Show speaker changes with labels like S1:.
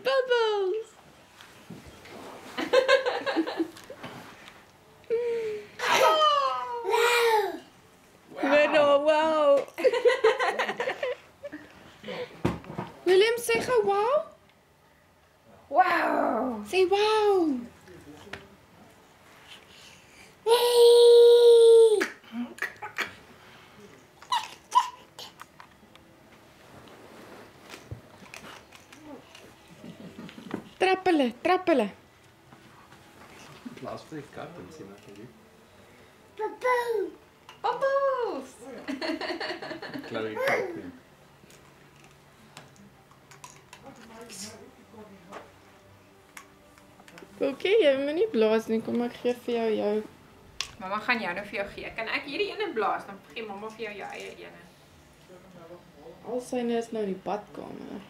S1: Bubbles. Wow. Wow. William, say gou wow.
S2: Wow.
S1: Say wow. Trappelen, trappelen.
S3: Plaas vir die kat en sien wat hy doen.
S2: Bubbles.
S3: Klaar die kat doen.
S1: Oké, jy moet nie blaas nie. Kom ek gee vir jou.
S2: Mama gaan jou nou vir jou gee. Kan ek hierdie ene blaas? Dan gee mamma vir jou eie ene.
S1: Al syne is nou in die badkamer.